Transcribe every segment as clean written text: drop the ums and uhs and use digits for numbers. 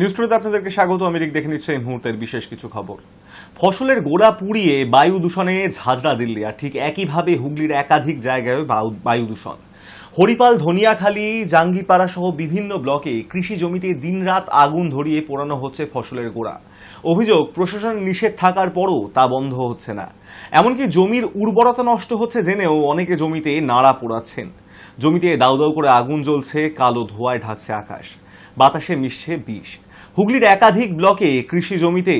News টুডেতে আপনাদেরকে স্বাগত। আমি দেখে নিচ্ছি এই মুহূর্তের বিশেষ কিছু খবর। ফসলের গোড়া পুড়িয়ে বায়ু দূষণে ঝাঁঝরা দিল্লি, আর ঠিক একইভাবে হুগলির একাধিক জায়গায় বায়ু দূষণ। হরিপাল, ধনিয়াখালী, জাঙ্গিপাড়া সহ বিভিন্ন ব্লকে কৃষি জমিতে দিনরাত আগুন ধরিয়ে পোড়ানো হচ্ছে ফসলের গোড়া। অভিযোগ, প্রশাসনের নিষেধ থাকার পরও তা বন্ধ হচ্ছে না। এমনকি জমির উর্বরতা নষ্ট হচ্ছে জেনেও অনেকে জমিতে নাড়া পোড়াচ্ছেন। জমিতে দাউ দাউ করে আগুন জ্বলছে, কালো ধোঁয়ায় ঢাকছে আকাশ, বাতাসে মিশছে বিষ। হুগলির একাধিক ব্লকে কৃষি জমিতে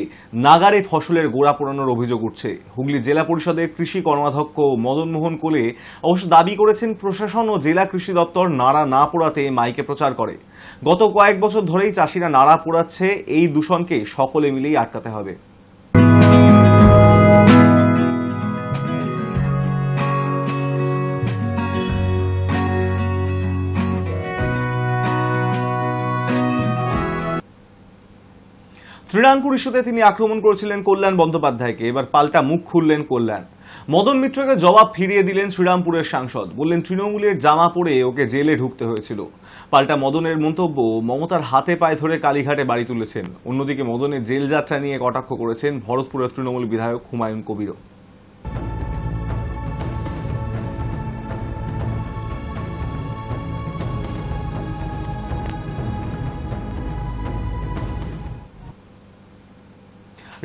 নাগারে ফসলের গোড়া পোড়ানোর অভিযোগ উঠছে। হুগলি জেলা পরিষদের কৃষি কর্মাধ্যক্ষ মদন মোহন কোলে অবশ্য দাবি করেছেন, প্রশাসন ও জেলা কৃষি দপ্তর নাড়া না পোড়াতে মাইকে প্রচার করে। গত কয়েক বছর ধরেই চাষিরা নাড়া পোড়াচ্ছে, এই দূষণকে সকলে মিলেই আটকাতে হবে। শ্রীরামপুর ইস্যুতে তিনি আক্রমণ করেছিলেন কল্যাণ বন্দ্যোপাধ্যায়কে, এবার পাল্টা মুখ খুললেন কল্যাণ। মদন মিত্রকে জবাব ফিরিয়ে দিলেন শ্রীরামপুরের সাংসদ, বললেন তৃণমূলের জামা পরে ওকে জেলে ঢুকতে হয়েছিল। পাল্টা মদনের মন্তব্য, মমতার হাতে পায়ে ধরে কালীঘাটে বাড়ি তুলেছেন। অন্যদিকে মদনের জেল যাত্রা নিয়ে কটাক্ষ করেছেন ভরতপুরের তৃণমূল বিধায়ক হুমায়ুন কবিরও।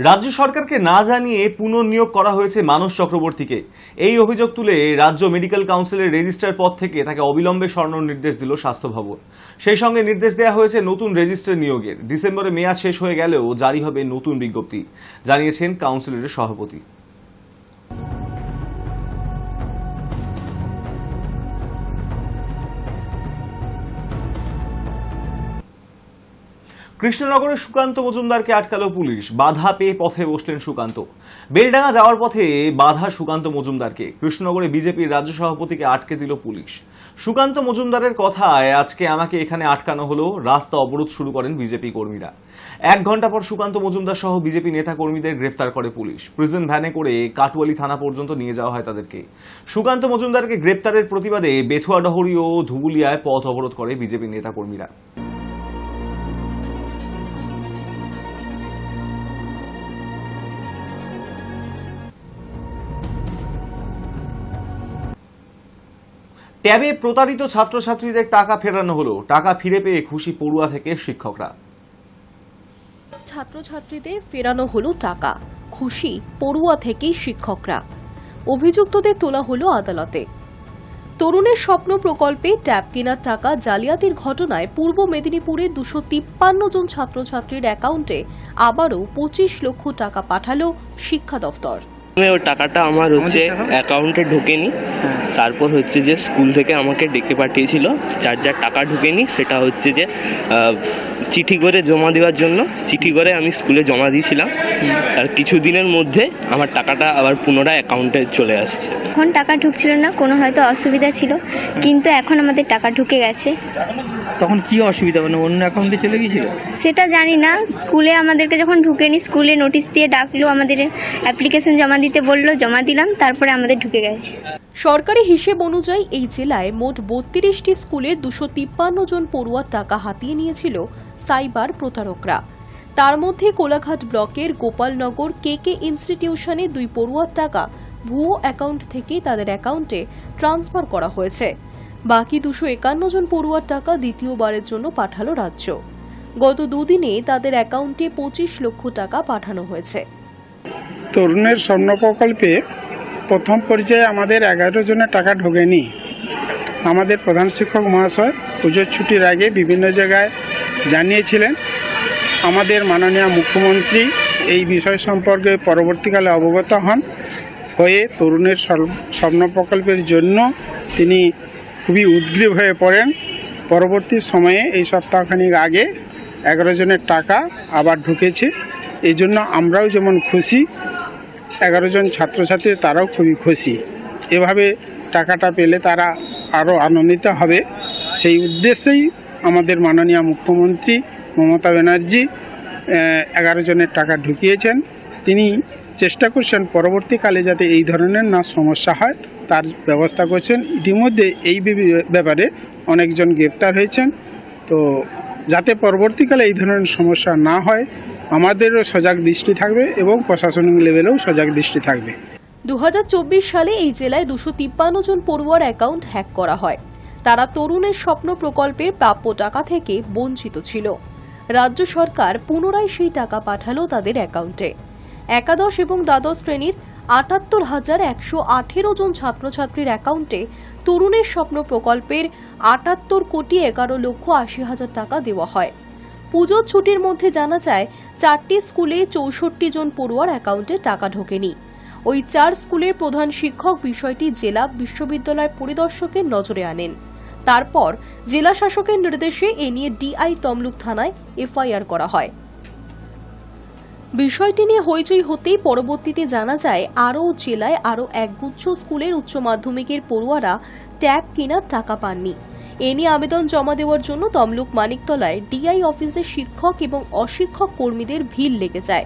রাজ্য সরকারকে না জানিয়ে পুনর্নিয়োগ করা হয়েছে মানস চক্রবর্তীকে। এই অভিযোগ তুলে রাজ্য মেডিকেল কাউন্সিলের রেজিস্ট্রার পদ থেকে তাকে অবিলম্বে সরানোর নির্দেশ দিল স্বাস্থ্য ভবন। সেই সঙ্গে নির্দেশ দেওয়া হয়েছে নতুন রেজিস্ট্রার নিয়োগের। ডিসেম্বরে মেয়াদ শেষ হয়ে গেলেও জারি হবে নতুন বিজ্ঞপ্তি, জানিয়েছেন কাউন্সিলের সভাপতি। কৃষ্ণনগরের সুকান্ত মজুমদারকে আটকালো পুলিশ। বাধা পেয়ে পথে বসলেন সুকান্ত। বেলডাঙ্গা যাওয়ার পথে বাধা সুকান্ত মজুমদারকে। কৃষ্ণনগরে বিজেপির রাজ্য সভাপতিকে আটকে দিল পুলিশ। সুকান্ত মজুমদারের কথায়, আজকে আমাকে এখানে আটকানো হলো। রাস্তা অবরোধ শুরু করেন বিজেপি কর্মীরা। 1 ঘন্টা পর সুকান্ত মজুমদার সহ বিজেপি নেতা কর্মীদের গ্রেফতার করে পুলিশ। প্রিজন ভ্যানে করে কাটওয়ালি থানা পর্যন্ত নিয়ে যাওয়া হয় তাদেরকে। সুকান্ত মজুমদারকে গ্রেফতারের প্রতিবাদে বেথুয়াডহরি ও ধুবুলিয়ায় পথ অবরোধ করে বিজেপি নেতা কর্মীরা। ট্যাবে প্রতারিত ছাত্রছাত্রীদের টাকা ফেরানো হলো। টাকা ফিরে পেয়ে খুশি পড়ুয়া থেকে শিক্ষকরা। ছাত্রছাত্রীদের ফেরানো হলো টাকা, খুশি পড়ুয়া থেকে শিক্ষকরা। অভিযুক্তদের তোলা হলো আদালতে। তরুণের স্বপ্ন প্রকল্পে ট্যাব কেনার টাকা জালিয়াতির ঘটনায় পূর্ব মেদিনীপুরে 253 জন ছাত্রছাত্রীর অ্যাকাউন্টে আবারও 25 লক্ষ টাকা পাঠালো শিক্ষা দফতর। ওই টাকাটা আমার অ্যাকাউন্টে ঢোকেনি, তারপর যে স্কুল থেকে আমাকে ডেকে পাঠিয়েছিল, যার টাকা ঢোকেনি সেটা যে চিঠি করে জমা দেওয়ার জন্য চিঠি করে আমি স্কুলে জমা দিয়েছিলাম। তার কিছুদিনের মধ্যে আমার টাকাটা আবার পুনরায় অ্যাকাউন্টে চলে আসছে। এখন টাকা ঢুকছিল না, কোনো হয়তো অসুবিধা ছিল, কিন্তু এখন আমাদের টাকা ঢুকে গেছে। তখন কি অসুবিধা, মানে অন্য অ্যাকাউন্টে চলে গিয়েছিল সেটা জানি না। স্কুলে আমাদেরকে যখন ঢুকেনি, স্কুলে নোটিশ দিয়ে ডাকলো, আমাদের অ্যাপ্লিকেশন জমা দিতে বললো, জমা দিলাম, তারপরে আমাদের ঢুকে গেছে। সরকারি হিসেব অনুযায়ী এই জেলায় মোট 32টি স্কুলের 253 জন পড়ুয়ার টাকা হাতিয়ে নিয়েছিল সাইবার প্রতারকরা। তার মধ্যে কোলাঘাট ব্লকের গোপালনগর কেকে ইনস্টিটিউশনে 2 পড়ুয়ার টাকা ভুয়ো অ্যাকাউন্ট থেকে তাদের অ্যাকাউন্টে ট্রান্সফার করা হয়েছে। বাকি 251 জন পড়ুয়ার টাকা দ্বিতীয়বারের জন্য পাঠালো রাজ্য। গত 2 দিনে তাদের অ্যাকাউন্টে 25 লক্ষ টাকা পাঠানো হয়েছে। তরুণের স্বর্ণ প্রকল্পে প্রথম পর্যায়ে আমাদের 11 জনের টাকা ঢোকেনি। আমাদের প্রধান শিক্ষক মহাশয় পুজোর ছুটির আগে বিভিন্ন জায়গায় জানিয়েছিলেন। আমাদের মাননীয় মুখ্যমন্ত্রী এই বিষয় সম্পর্কে পরবর্তীকালে অবগত হয়ে তরুণের স্বর্ণ প্রকল্পের জন্য তিনি খুবই উদ্গ্রীব হয়ে পড়েন। পরবর্তী সময়ে এই সপ্তাহখানিক আগে 11 জনের টাকা আবার ঢুকেছে। এই জন্য আমরাও যেমন খুশি, 11 জন ছাত্রছাত্রী তারাও খুবই খুশি। এভাবে টাকাটা পেলে তারা আরও আনন্দিত হবে। সেই উদ্দেশ্যেই আমাদের মাননীয় মুখ্যমন্ত্রী মমতা ব্যানার্জি 11 জনের টাকা ঢুকিয়েছেন। তিনি চেষ্টা করছেন পরবর্তীকালে যাতে এই ধরনের না সমস্যা হয় তার ব্যবস্থা করছেন। ইতিমধ্যে এই ব্যাপারে অনেকজন গ্রেপ্তার হয়েছেন। তো যাতে পরবর্তীকালে এই ধরনের সমস্যা না হয় আমাদেরও সজাগ দৃষ্টি থাকবে এবং প্রশাসনিক লেভেলেও সজাগ দৃষ্টি থাকবে। 2024 সালে এই জেলায় 253 জন পড়ুয়ার অ্যাকাউন্ট হ্যাক করা হয়। তারা তরুণের স্বপ্ন প্রকল্পের প্রাপ্য টাকা থেকে বঞ্চিত ছিল। রাজ্য সরকার পুনরায় সেই টাকা পাঠালো তাদের অ্যাকাউন্টে। একাদশ এবং দ্বাদশ শ্রেণীর 78,118 জন ছাত্রছাত্রীর অ্যাকাউন্টে তরুণের স্বপ্ন প্রকল্পের 78,80,80,000 টাকা দেওয়া হয়। পুজোর ছুটির মধ্যে জানা যায় 4টি স্কুলে 64 জন পড়ুয়ার অ্যাকাউন্টে টাকা ঢোকেনি। ওই 4 স্কুলের প্রধান শিক্ষক বিষয়টি জেলা বিশ্ববিদ্যালয় পরিদর্শকের নজরে আনেন। তারপর জেলা শাসকের নির্দেশে এ নিয়ে ডিআই তমলুক থানায় এফআইআর করা হয়। বিষয়টি নিয়ে হইচই হতেই পরবর্তীতে জানা যায় আরও জেলায় আরও একগুচ্ছ স্কুলের উচ্চ মাধ্যমিকের পড়ুয়ারা ট্যাব কেনার টাকা পাননি। এ নিয়ে আবেদন জমা দেওয়ার জন্য তমলুক মানিকতলায় ডিআই অফিসে শিক্ষক এবং অশিক্ষক কর্মীদের ভিড় লেগে যায়।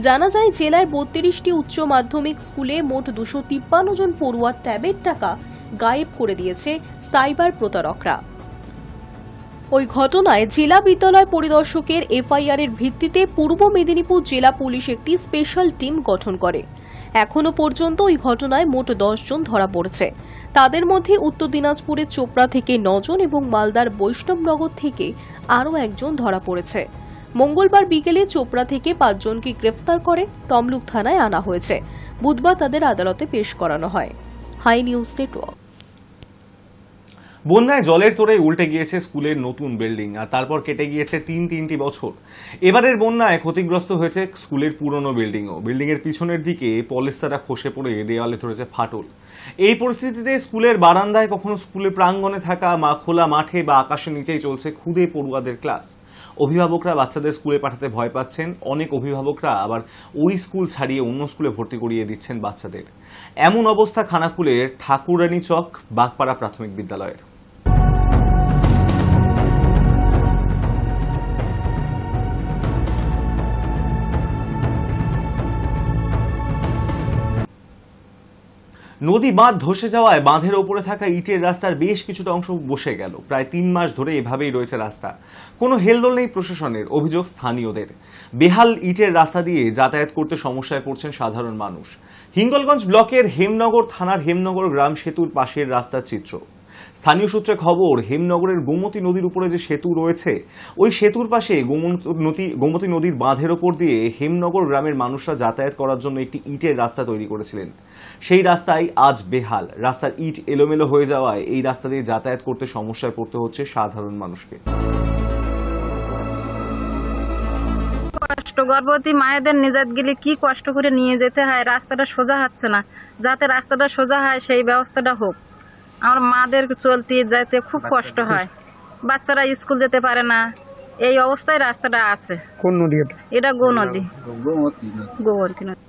জানা যায় জেলার 32টি উচ্চ মাধ্যমিক স্কুলে মোট 253 জন পড়ুয়ার ট্যাবের টাকা গায়েব করে দিয়েছে সাইবার প্রতারকরা। ওই ঘটনায় জেলা বিদ্যালয় পরিদর্শকের এফআইআর এর ভিত্তিতে পূর্ব মেদিনীপুর জেলা পুলিশ একটি স্পেশাল টিম গঠন করে। এখনো পর্যন্ত ওই ঘটনায় মোট 10 জন ধরা পড়েছে। তাদের মধ্যে উত্তর দিনাজপুরের চোপড়া থেকে 9 জন এবং মালদার বৈষ্ণবনগর থেকে আরও 1 জন ধরা পড়েছে। মঙ্গলবার বিকেলে চোপড়া থেকে 5 জনকে গ্রেফতার করে তমলুক থানায় আনা হয়েছে। বুধবার তাদের আদালতে পেশ করানো হয়। High News Network. বন্যায় জলের তোড়ে উল্টে গিয়েছে স্কুলের নতুন বিল্ডিং, আর তারপর কেটে গিয়েছে তিনটি বছর। এবারের বন্যায় ক্ষতিগ্রস্ত হয়েছে স্কুলের পুরনো বিল্ডিংও। বিল্ডিং এর পিছনের দিকে পলেস্তারা খসে পড়ে দেওয়ালে ধরেছে ফাটল। এই পরিস্থিতিতে স্কুলের বারান্দায় কখনো স্কুলের প্রাঙ্গণে থাকা খোলা মাঠে বা আকাশের নিচেই চলছে খুদে পড়ুয়াদের ক্লাস। অভিভাবকরা বাচ্চাদের স্কুলে পাঠাতে ভয় পাচ্ছেন। অনেক অভিভাবকরা আবার ওই স্কুল ছাড়িয়ে অন্য স্কুলে ভর্তি করিয়ে দিচ্ছেন বাচ্চাদের। এমন অবস্থা খানাকুলের ঠাকুরানী চক বাগপাড়া প্রাথমিক বিদ্যালয়ের। নদী বাঁধ ধসে যাওয়ায় বাঁধের ওপরে থাকা ইটের রাস্তার বেশ কিছুটা অংশ বসে গেল। প্রায় 3 মাস ধরে এভাবেই রয়েছে রাস্তা। কোনো হেলদোল নেই প্রশাসনের, অভিযোগ স্থানীয়দের। বেহাল ইটের রাস্তা দিয়ে যাতায়াত করতে সমস্যায় পড়ছেন সাধারণ মানুষ। হিঙ্গলগঞ্জ ব্লকের হেমনগর থানার হেমনগর গ্রাম সেতুর পাশের রাস্তার চিত্র। স্থানীয় সূত্রে খবর, হেমনগরের গোমতী নদীর উপরে যে সেতু রয়েছে, ওই সেতুর পাশে গোমতী নদীর বাঁধের ওপর দিয়ে হেমনগর গ্রামের মানুষরা যাতায়াত করার জন্য একটি ইটের রাস্তা তৈরি করেছিলেন। সেই রাস্তায় আজ বেহাল। রাস্তার ইট এলোমেলো হয়ে যাওয়ায় এই রাস্তা দিয়ে যাতায়াত করতে সমস্যায় পড়তে হচ্ছে সাধারণ মানুষকে। কষ্ট, গর্ভবতী মায়েদের নিজাত গেলে কি কষ্ট করে নিয়ে যেতে হয়, রাস্তাটা সোজা হচ্ছে না। যাতে রাস্তাটা সোজা হয় সেই ব্যবস্থাটা হোক। আমার মাদের চলতে যেতে খুব কষ্ট হয়, বাচ্চারা স্কুল যেতে পারে না, এই অবস্থায় রাস্তাটা আছে। কোন নদী এটা গোমতী নদী।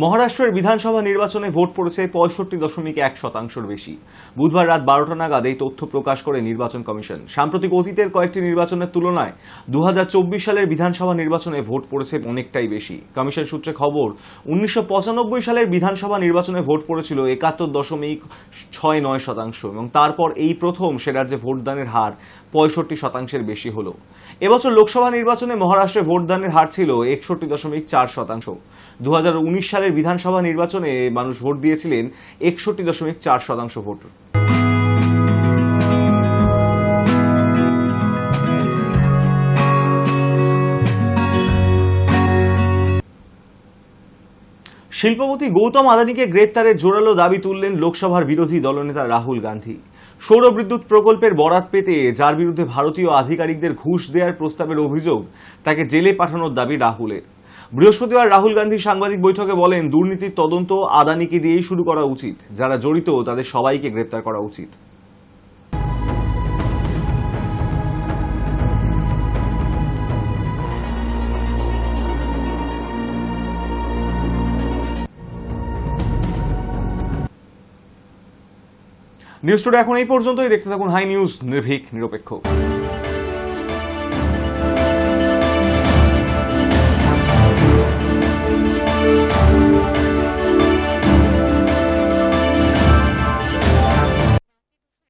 মহারাষ্ট্রের বিধানসভা নির্বাচনে ভোট পড়েছে 65.1% বেশি। বুধবার রাত 12টা নাগাদ এই তথ্য প্রকাশ করে নির্বাচন কমিশন। সাম্প্রতিক অতীতের কয়েকটি নির্বাচনের তুলনায় 2024 সালের বিধানসভা নির্বাচনে ভোট পড়েছে অনেকটাই বেশি। কমিশন সূত্রে খবর, 1995 সালের বিধানসভা নির্বাচনে ভোট পড়েছিল 71.69% এবং তারপর এই প্রথম সে রাজ্যে ভোটদানের হার 65% বেশি হলো। এবছর লোকসভা নির্বাচনে মহারাষ্ট্রে ভোটদানের হার ছিল 61.4%। 2019 সালের বিধানসভা নির্বাচনে মানুষ ভোট দিয়েছিলেন 61.4% ভোট। শিল্পপতি গৌতম আদানিকে গ্রেপ্তারের জোরালো দাবি তুললেন লোকসভার বিরোধী দলনেতা রাহুল গান্ধী। সৌর বিদ্যুৎ প্রকল্পের বরাত পেতে যার বিরুদ্ধে ভারতীয় আধিকারিকদের ঘুষ দেওয়ার প্রস্তাবের অভিযোগ, তাকে জেলে পাঠানোর দাবি রাহুলের। বৃহস্পতিবার রাহুল গান্ধী সাংবাদিক বৈঠকে বলেন, দুর্নীতির তদন্ত আদানিকে দিয়েই শুরু করা উচিত। যারা জড়িত তাদের সবাইকে গ্রেপ্তার করা উচিত। নিউজ টুডে এখন এই পর্যন্তই। দেখতে থাকুন হাই নিউজ, নির্ভীক নিরপেক্ষ।